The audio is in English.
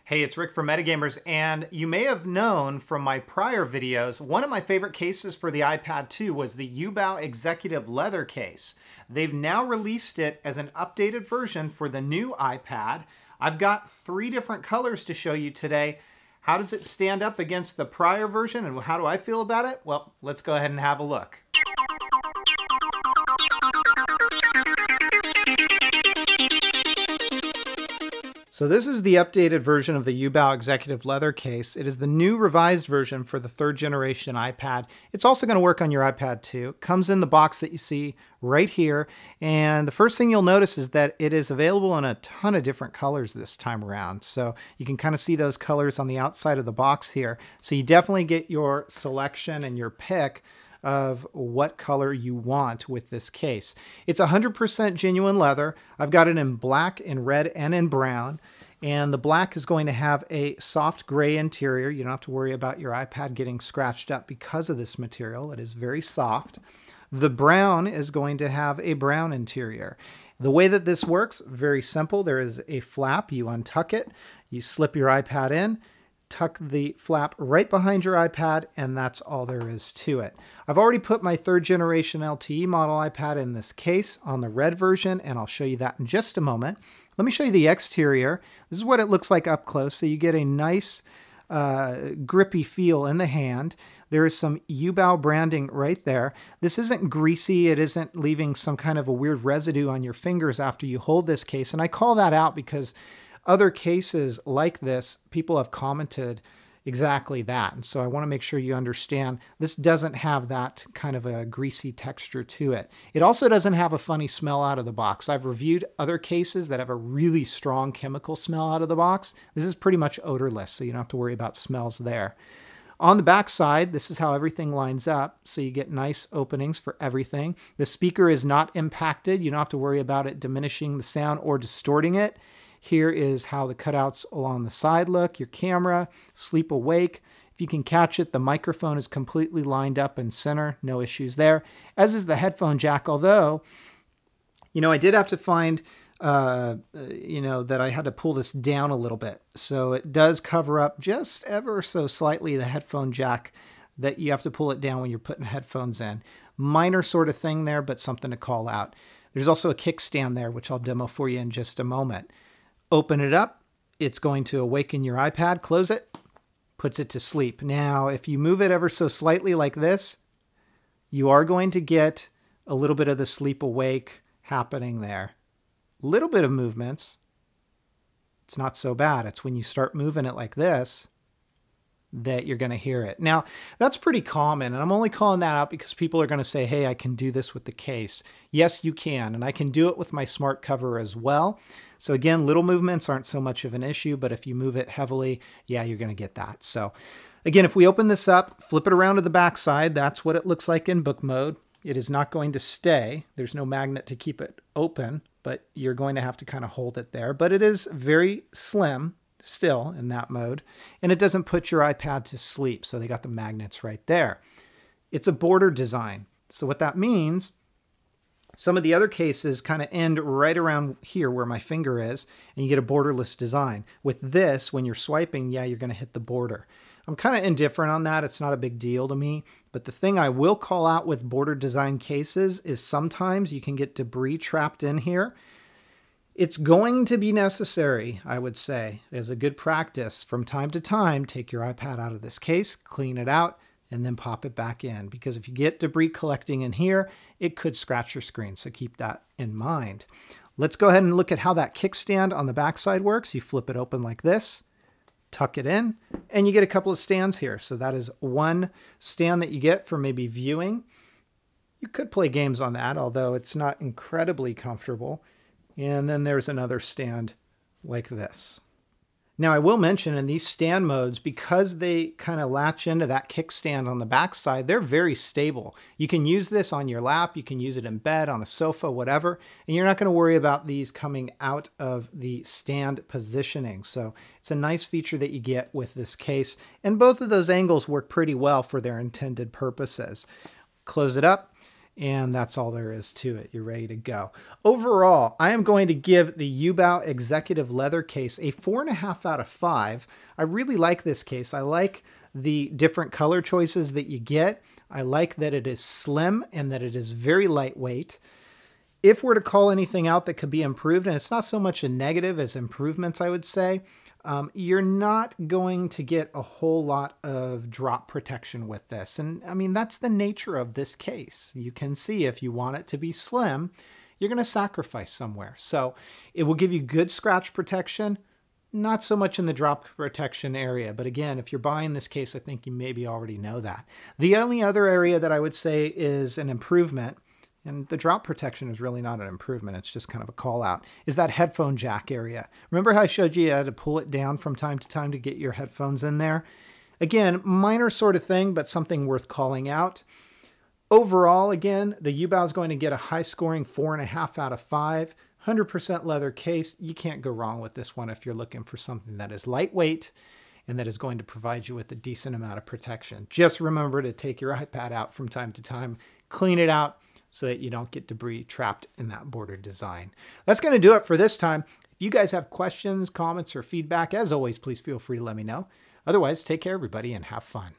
Hey, it's Rick from Metagamers, and you may have known from my prior videos, one of my favorite cases for the iPad 2 was the YooBao Executive Leather Case. They've now released it as an updated version for the new iPad. I've got 3 different colors to show you today. How does it stand up against the prior version, and how do I feel about it? Well, let's go ahead and have a look. So this is the updated version of the YooBao Executive Leather Case. It is the new revised version for the 3rd generation iPad. It's also going to work on your iPad 2. It comes in the box that you see right here. And the first thing you'll notice is that it is available in a ton of different colors this time around. So you can kind of see those colors on the outside of the box here. So you definitely get your selection and your pick of what color you want with this case. It's 100% genuine leather. I've got it in black, in red, and in brown. And the black is going to have a soft gray interior. You don't have to worry about your iPad getting scratched up because of this material. It is very soft. The brown is going to have a brown interior. The way that this works, very simple. There is a flap. You untuck it. You slip your iPad in, tuck the flap right behind your iPad, and that's all there is to it. I've already put my 3rd generation LTE model iPad in this case on the red version, and I'll show you that in just a moment. Let me show you the exterior. This is what it looks like up close. So you get a nice grippy feel in the hand. There is some YooBao branding right there. This isn't greasy. It isn't leaving some kind of a weird residue on your fingers after you hold this case. And I call that out because other cases like this, people have commented exactly that. And so I want to make sure you understand this doesn't have that kind of a greasy texture to it. It also doesn't have a funny smell out of the box. I've reviewed other cases that have a really strong chemical smell out of the box. This is pretty much odorless, so you don't have to worry about smells there. On the back side, this is how everything lines up. So you get nice openings for everything. The speaker is not impacted. You don't have to worry about it diminishing the sound or distorting it. Here is how the cutouts along the side look. Your camera, sleep awake. If you can catch it, the microphone is completely lined up in center. No issues there. As is the headphone jack, although, I did have to find, that I had to pull this down a little bit. So it does cover up just ever so slightly the headphone jack that you have to pull it down when you're putting headphones in. Minor sort of thing there, but something to call out. There's also a kickstand there, which I'll demo for you in just a moment. Open it up, it's going to awaken your iPad, close it, puts it to sleep. Now, if you move it ever so slightly like this, you are going to get a little bit of the sleep awake happening there. Little bit of movements. It's not so bad. It's when you start moving it like this that you're going to hear it. Now, that's pretty common, and I'm only calling that out because people are going to say, hey, I can do this with the case. Yes, you can, and I can do it with my smart cover as well. So again, little movements aren't so much of an issue, but if you move it heavily, yeah, you're going to get that. So again, if we open this up, flip it around to the back side, that's what it looks like in book mode. It is not going to stay. There's no magnet to keep it open, but you're going to have to kind of hold it there. But it is very slim still in that mode, and it doesn't put your iPad to sleep. So they got the magnets right there. It's a border design. So what that means, some of the other cases kind of end right around here where my finger is, and you get a borderless design. With this, when you're swiping, yeah, you're going to hit the border. I'm kind of indifferent on that. It's not a big deal to me. But the thing I will call out with border design cases is sometimes you can get debris trapped in here. It's going to be necessary, I would say, as a good practice, from time to time, take your iPad out of this case, clean it out, and then pop it back in. Because if you get debris collecting in here, it could scratch your screen. So keep that in mind. Let's go ahead and look at how that kickstand on the backside works. You flip it open like this, tuck it in, and you get a couple of stands here. So that is one stand that you get for maybe viewing. You could play games on that, although it's not incredibly comfortable. And then there's another stand like this. Now I will mention in these stand modes, because they kind of latch into that kickstand on the back side, they're very stable. You can use this on your lap, you can use it in bed, on a sofa, whatever, and you're not going to worry about these coming out of the stand positioning. So it's a nice feature that you get with this case, and both of those angles work pretty well for their intended purposes. Close it up, And that's all there is to it. You're ready to go. Overall, I am going to give the YooBao Executive Leather Case a 4.5 out of 5. I really like this case. I like the different color choices that you get. I like that it is slim and that it is very lightweight. If we're to call anything out that could be improved, and it's not so much a negative as improvements, I would say, you're not going to get a whole lot of drop protection with this. And I mean, that's the nature of this case. You can see if you want it to be slim, you're going to sacrifice somewhere. So it will give you good scratch protection, not so much in the drop protection area. But again, if you're buying this case, I think you maybe already know that. The only other area that I would say is an improvement, and the drop protection is really not an improvement, it's just kind of a call out, is that headphone jack area. Remember how I showed you had to pull it down from time to time to get your headphones in there? Again, minor sort of thing, but something worth calling out. Overall, again, the YooBao is going to get a high scoring 4.5 out of 5. 100% leather case. You can't go wrong with this one if you're looking for something that is lightweight and that is going to provide you with a decent amount of protection. Just remember to take your iPad out from time to time, clean it out, so that you don't get debris trapped in that border design. That's going to do it for this time. If you guys have questions, comments, or feedback, as always, please feel free to let me know. Otherwise, take care, everybody, and have fun.